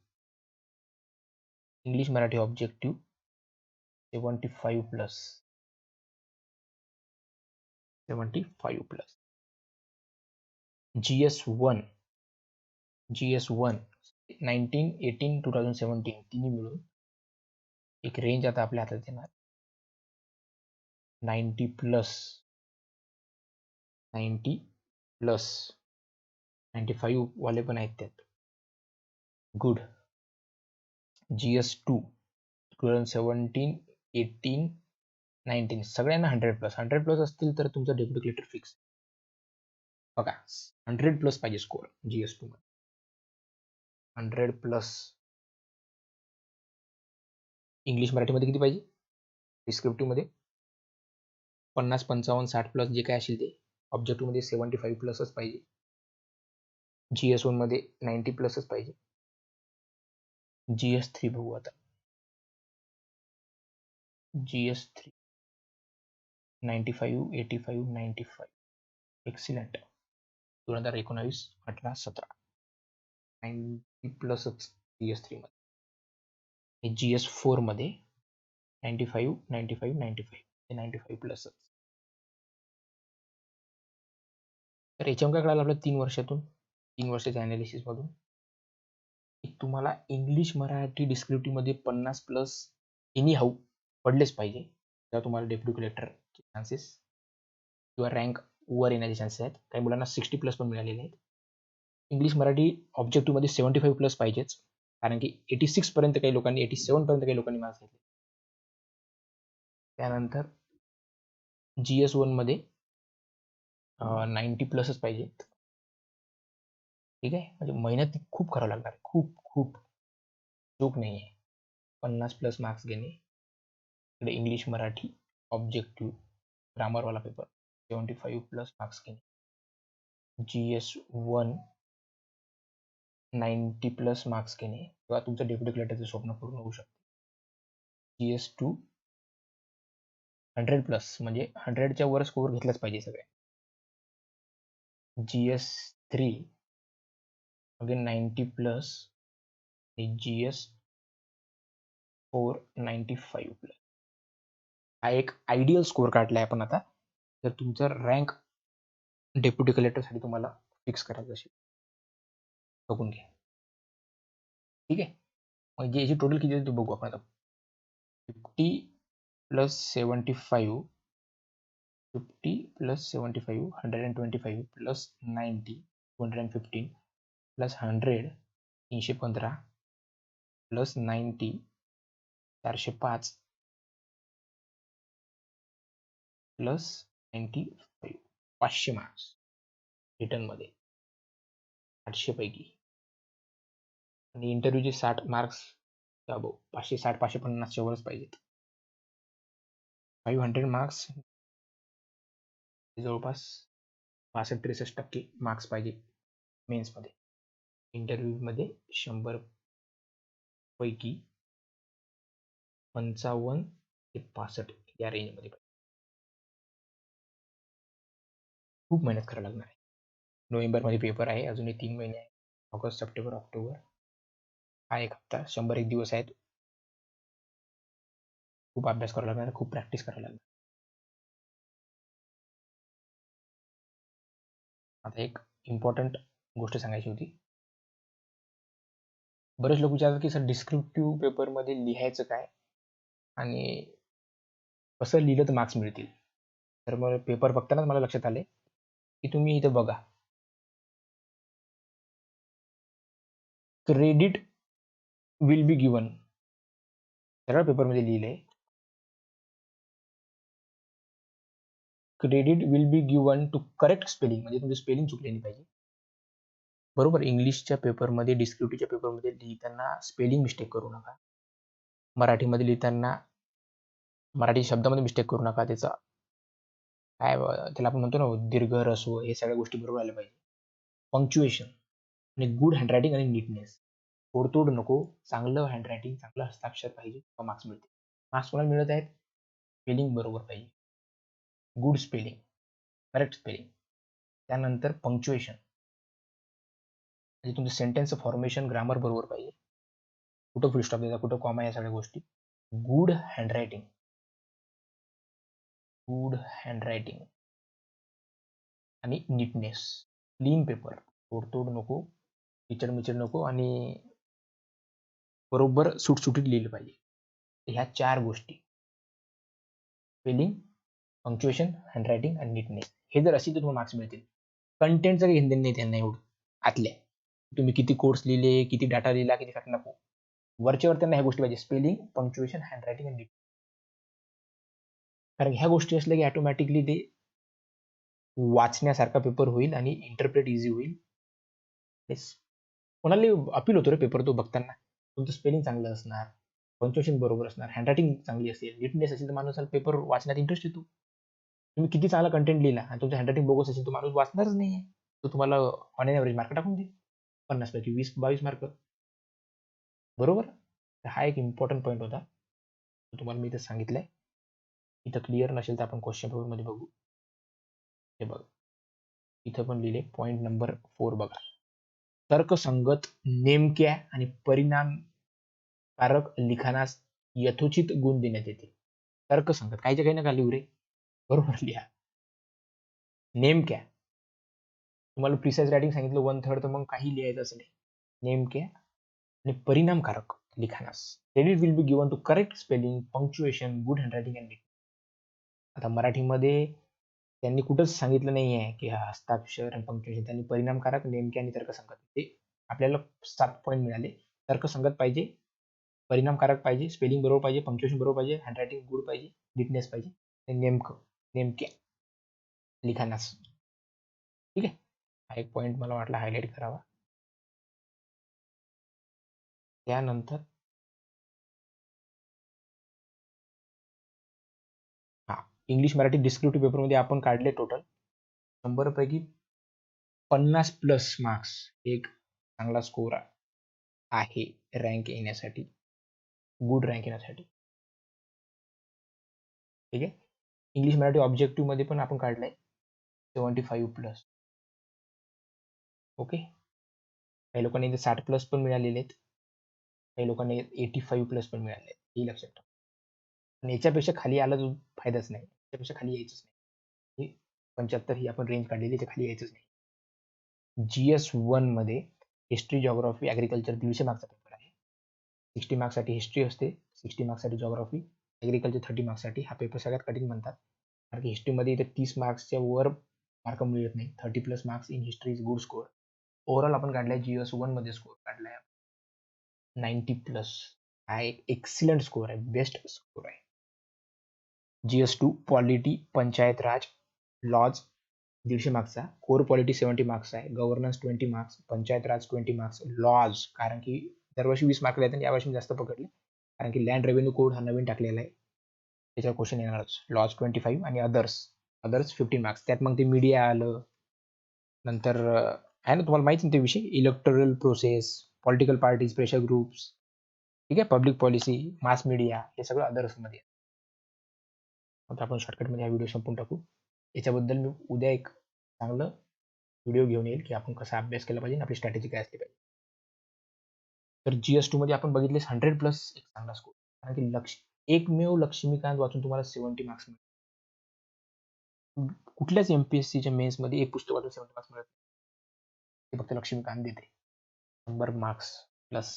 75 plus 75 plus. GS1 19 18 2017 तिन्ही मिळून एक रेंज आता आपल्या हातात येणार, 90 प्लस 95 वाले पण आहेत त्यात. गुड. GS2 2017, 18, 19 सगळ्यांना 100+ असतील तर तुमचं डेप्युटी कलेक्टर फिक्स. बघा 100+ पाहिजे स्कोअर GS2 मध्ये. 100+. इंग्लिश मराठीमध्ये किती पाहिजे? डिस्क्रिप्टिव्ह मध्ये 50, 55, 60+ जे काय असेल ते. ऑब्जेक्टिव्ह मध्ये 75+च पाहिजे. GS1 मध्ये 90+च पाहिजे. GS3 बघू आता. GS3 95, 85, 95. एक्सिलेंट. 2019, 18, 17 90+च GS3 मध्ये. GS4 मध्ये 95, 95, 95 हे 95+च. तर याच्यावर काय कळालं आपल्या 3 वर्षातून, 3 वर्षाच्या अनालिसिस मधून, की तुम्हाला इंग्लिश मराठी डिस्क्रिप्टिव्ह मध्ये 50+ एनी हाऊ पडलेच पाहिजे. तेव्हा तुम्हाला डेप्युटी कलेक्टरचे चान्सेस किंवा रँक वर येण्याचे चान्सेस आहेत. काही मुलांना 60+ पण मिळालेले आहेत. इंग्लिश मराठी ऑब्जेक्टिव्ह मध्ये 75+ पाहिजेच, कारण की 86 पर्यंत काही लोकांनी, 87 पर्यंत काही लोकांनी मार्क्स घेतले. त्यानंतर GS1 मध्ये 90+च पाहिजेत. ठीक आहे, म्हणजे मेहनत खूप करावं लागणार, खूप चूक नाही आहे. 50+ मार्क्स घेणे. इकडे इंग्लिश मराठी ऑब्जेक्टिव्ह ग्रामरवाला पेपर 75+ मार्क्स घेणे. GS1 90+ मार्क्स घेणे तेव्हा तुमचं डेप्युटी कलेक्टरचं स्वप्न पूर्ण होऊ शकते. GS2 100+, म्हणजे 100च्या वर स्कोअर घेतलाच पाहिजे सगळे. GS3 अगेन 90+, आणि GS4 95+. हा एक आयडियल स्कोअर काढलाय आपण आता, जर तुमचं रँक डेप्युटी कलेक्टरसाठी तुम्हाला फिक्स करायचं असेल. बघून घ्या. ठीक आहे, म्हणजे याची टोटल किती आहे ते बघू आपण आता. 50 + 75, 50 + 75, 125 + 90, 215 + 100, 315 + 90, 405 + 95, 500 मार्क्स रिटर्न मध्ये 800 पैकी. आणि इंटरव्ह्यूचे 60 मार्क्स 560, 550च्या वरच पाहिजेत. 500 मार्क्स जवळपास 62-63% मार्क्स पाहिजे मेन्स मध्ये. इंटरव्ह्यू मध्ये 100 पैकी 55 ते 65 या रेंज मध्ये पाहिजे. खूप मेहनत करावी लागणार आहे. नोव्हेंबर मध्ये पेपर आहे, अजूनही 3 महिने आहे. ऑगस्ट, सप्टेंबर, ऑक्टोबर हा 1 हप्ता, 101 दिवस आहेत. खूप अभ्यास करावा लागणार, खूप प्रॅक्टिस करावी लागणार. आता एक इम्पॉर्टंट गोष्ट सांगायची होती. बरेच लोक विचारतात की सर डिस्क्रिप्टिव्ह पेपर मध्ये लिहायचं काय आणि कसं लिहिलं तर मार्क्स मिळतील. तर मग पेपर बघतानाच मला लक्षात आले की तुम्ही इथं बघा, क्रेडिट विल बी गिवन. सरळ पेपर मध्ये लिहिलंय, credit will be given to correct spelling, म्हणजे तुमची स्पेलिंग चुकली नाही पाहिजे. बरोबर, इंग्लिशच्या पेपरमध्ये, डिस्क्रिप्टिव्हच्या पेपरमध्ये लिहिताना स्पेलिंग मिस्टेक करू नका. मराठीमध्ये लिहिताना मराठी शब्दामध्ये मिस्टेक करू नका. त्याचा काय त्याला आपण म्हणतो ना, दीर्घ, ह्रस्व, हे सगळ्या गोष्टी बरोबर आल्या पाहिजे. पंक्च्युएशन आणि गुड हँडरायटिंग आणि नीटनेस, तोडतोड नको. चांगलं हँडरायटिंग, चांगलं हस्ताक्षर पाहिजे, मार्क्स मिळते. मार्क्स कोणाला मिळत आहेत? स्पेलिंग बरोबर पाहिजे, गुड स्पेलिंग, करेक्ट स्पेलिंग. त्यानंतर पंक्च्युएशन, म्हणजे तुमचं सेंटेन्स फॉर्मेशन, ग्रामर बरोबर पाहिजे. कुठं फुल स्टॉप द्यायचा, कुठं कॉमा, या सगळ्या गोष्टी. गुड हँडरायटिंग, गुड हँडरायटिंग आणि नीटनेस, क्लीन पेपर, तोडतोड नको, किचड नको, आणि बरोबर सुटसुटीत लिहिलं पाहिजे. ह्या 4 गोष्टी, स्पेलिंग, पंक्च्युएशन, हँडरायटिंग आणि नीटनेस, हे जर असेल तर तुम्हाला मार्क्स मिळतील. कंटेंटचं काही घेणं नाही त्यांना एवढं आतल्या. तुम्ही किती कोर्स लिहिले, किती डाटा लिहिला, किती नको. वरच्यावर त्यांना ह्या गोष्टी पाहिजे, स्पेलिंग, पंक्च्युएशन, हँड रायटिंग आणि कारण ह्या गोष्टी असल्या की ऑटोमॅटिकली ते वाचण्यासारखा पेपर होईल आणि इंटरप्रेट इझी होईल. कोणाला अपील होतो रे पेपर तो बघताना. तुमचं स्पेलिंग चांगलं असणार, पंक्च्युएशन बरोबर असणार, हँडरायटिंग चांगली असेल, नीटनेस असेल तर माणूस पेपर वाचण्यात इंटरेस्ट येतो. तुम्ही किती चांगला कंटेंट लिहिला आणि तुमचं हँडरायटिंग बोगस असेल तो माणूस वाचणारच नाही. तो तुम्हाला ऑन एन एव्हरेज मार्क टाकून देईल, 50 पैकी 20-22 मार्क. बरोबर. हा एक इम्पॉर्टंट पॉईंट होता, तुम्हाला मी इथं सांगितलंय. इथं क्लिअर नसेल तर आपण क्वेश्चन पेपर मध्ये बघू. हे बघ, इथं पण लिहिले पॉईंट नंबर 4 बघा. तर्कसंगत, नेमक्या आणि परिणामकारक लिखाणास यथोचित गुण देण्यात येते. तर्कसंगत, काहीच्या काही नका लिहू रे, बरोबर लिहा. नेमक्या, तुम्हाला प्रिसाइज रायटिंग सांगितलं 1/3 तर मग काही लिहायचं असं नाही. नेमक्या आणि परिणामकारक लिखाणास. Credit will be given to correct spelling, punctuation, good handwriting and. आता मराठीमध्ये त्यांनी कुठंच सांगितलं नाही आहे की हस्ताक्षर आणि पंक्च्युएशन. त्यांनी परिणामकारक, नेमक्या आणि तर्कसंगत ते आपल्याला 7 पॉईंट मिळाले. तर्कसंगत पाहिजे, परिणामकारक पाहिजे, स्पेलिंग बरोबर पाहिजे, पंक्च्युएशन बरोबर पाहिजे, हँडरायटिंग गुड पाहिजे, नीटनेस पाहिजे, नेमकं, नेमक्या लिखाणास. ठीक आहे, हा एक पॉईंट मला वाटला हायलाईट करावा. त्यानंतर इंग्लिश मराठी डिस्क्रिप्टिव्ह पेपरमध्ये आपण काढले टोटल 100 पैकी 50+ मार्क्स. एक चांगला स्कोर आहे रँक येण्यासाठी, गुड रँक येण्यासाठी. ठीक आहे. इंग्लिश मराठी ऑब्जेक्टिव्ह मध्ये पण आपण काढलंय 75+. ओके. काही लोकांनी 60+ पण मिळालेले आहेत, काही लोकांनी 85+ पण मिळाले आहेत, हे लक्षात ठेवा. आणि याच्यापेक्षा खाली आला जो फायदाच नाही, याच्यापेक्षा खाली यायचंच नाही. 75 ही आपण रेंज काढलेली, याच्या खाली यायचंच नाही. GS1 मध्ये हिस्ट्री, जॉग्राफी, ॲग्रिकल्चर 150 मार्क्सचा पेपर आहे. 60 मार्क्ससाठी हिस्ट्री असते, 60 मार्क्ससाठी जॉग्राफी, ॲग्रिकल्चर 30 मार्क्ससाठी. हा पेपर सगळ्यात कठीण म्हणतात, कारण की हिस्ट्रीमध्ये इथे 30 मार्क्सच्या वर मार्क मिळत नाही. 30+ marks in history is good score. Overall आपण काढलाय GS1 मध्ये स्कोर काढलाय 90+. हा एक एक्सिलंट स्कोर आहे, बेस्ट स्कोर आहे. GS2 पॉलिटी, पंचायत राज, लॉज 150 मार्क्सचा, कोर पॉलिटी 70 मार्क्स आहे, गव्हर्नन्स 20 मार्क्स, पंचायत राज 20 मार्क्स, लॉज कारण की दरवर्षी 20 मार्क येतात, यावर्षी मी जास्त पकडले कारण की लँड रेव्हेन्यू कोड हा नवीन टाकलेला आहे, त्याच्यावर क्वेश्चन येणारच. लॉज 25 आणि अदर्स 15 मार्क्स. त्यात मग ते मीडिया आलं, नंतर आहे ना, तुम्हाला माहिती ना ते विषय, electoral process, political parties, pressure groups, ठीक आहे, पब्लिक पॉलिसी, मास मीडिया, हे सगळं अदर्समध्ये. आता आपण शॉर्टकटमध्ये हा व्हिडिओ संपून टाकू. याच्याबद्दल मी उद्या एक चांगलं व्हिडिओ घेऊन येईल की आपण कसा अभ्यास केला पाहिजे, आपली स्ट्रॅटेजी काय असली पाहिजे. तर GS2 मध्ये आपण बघितले 100+ एक चांगला स्कोर, कारण की एकमेव लक्ष्मीकांत वाचून तुम्हाला 70 मार्क्स मिळतात. कुठल्याच MPSCच्या मेन्स मध्ये एक पुस्तक वाचून 70 मार्क्स मिळत, ते फक्त लक्ष्मीकांत देते. 100 marks plus.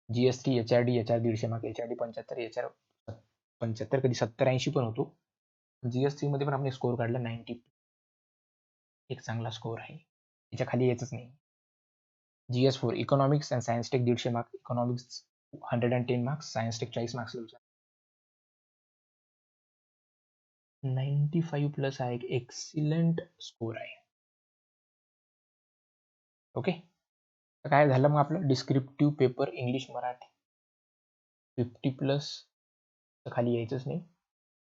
GS3 HRD 150 mark, HRD 75, HR 75, कधी 70-80 पण होतो. GS3 मध्ये पण आपण स्कोर काढला 90, एक चांगला स्कोर आहे, याच्या खाली यायचंच नाही. GS4 economics and science tech 150 mark, economics 110 marks, science tech 40 marks. 95+ हा एक एक्सिलंट स्कोर आहे. ओके. तर काय झालं मग आपलं डिस्क्रिप्टिव्ह पेपर इंग्लिश मराठी 50+ खाली यायचंच नाही.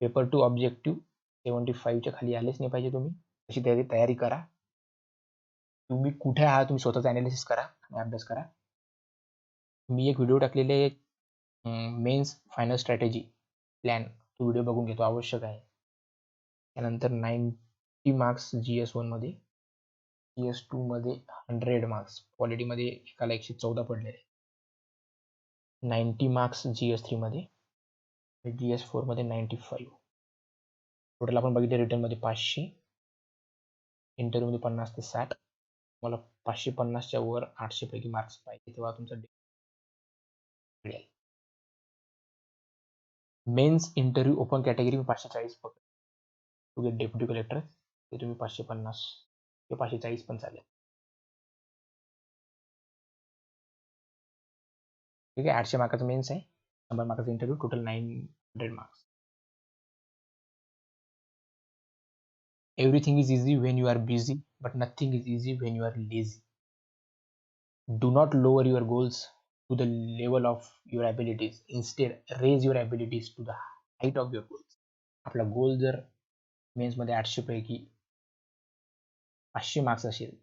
पेपर 2 ऑब्जेक्टिव्ह 75च्या खाली आलेच नाही पाहिजे. तुम्ही अशी तयारी करा. तुम्ही कुठे आहात तुम्ही स्वतःचा अनालिसिस करा आणि अभ्यास करा. मी एक व्हिडिओ टाकलेले मेन्स फायनल स्ट्रॅटेजी प्लॅन, तो व्हिडिओ बघून घेतो, आवश्यक आहे. त्यानंतर 90 मार्क्स GS1 मध्ये, GS2 मध्ये 100 मार्क्स, पॉलिटीमध्ये एकाला 114 पडलेले, 90 मार्क्स GS3 मध्ये, GS4 मध्ये 95. टोटल आपण बघितले रिटर्न मध्ये 500, इंटरव्ह्यू मध्ये 50 ते 60. मला 550च्या वर 800 पैकी मार्क्स पाहिजे, तेव्हा तुमचा मिळेल. मेन्स इंटरव्ह्यू ओपन कॅटेगरी मी 540 पकड, टू गेट डेप्युटी कलेक्टर, ते तुम्ही 550 किंवा 540 पण चालेल. ठीक आहे. 800 मार्काचा मेन्स आहे, 100 मार्काचा interview, total 900 marks. Everything is easy when you are busy, but nothing is easy when you are lazy. Do not lower your goals to the level of your abilities. Instead, raise your abilities to the height of your goals. आपला गोल जर मेन्समध्ये 800 पैकी 500 marks असेल,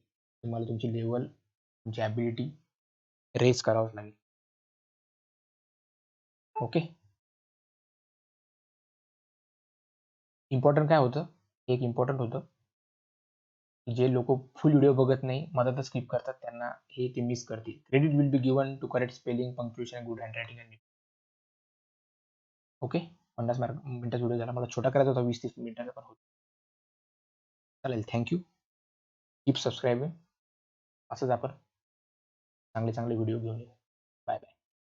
तुम्हाला तुमची level, तुमची ability raise करावंच लागेल. Okay. Important काय होतं, एक इम्पॉर्टंट होतं, जे लोक फुल व्हिडिओ बघत नाही, मधातच स्किप करतात, त्यांना हे ते मिस करतील. Credit will be given to correct spelling, punctuation, good handwriting and. Okay. 50 मिनिटाचा व्हिडिओ झाला, मला छोटा करायचा होता, 20-30 मिनिटाचा पण होता. चालेल. थँक्यू. Keep subscribing. असंच आपण चांगले चांगले व्हिडिओ घेऊन येऊ. Bye bye.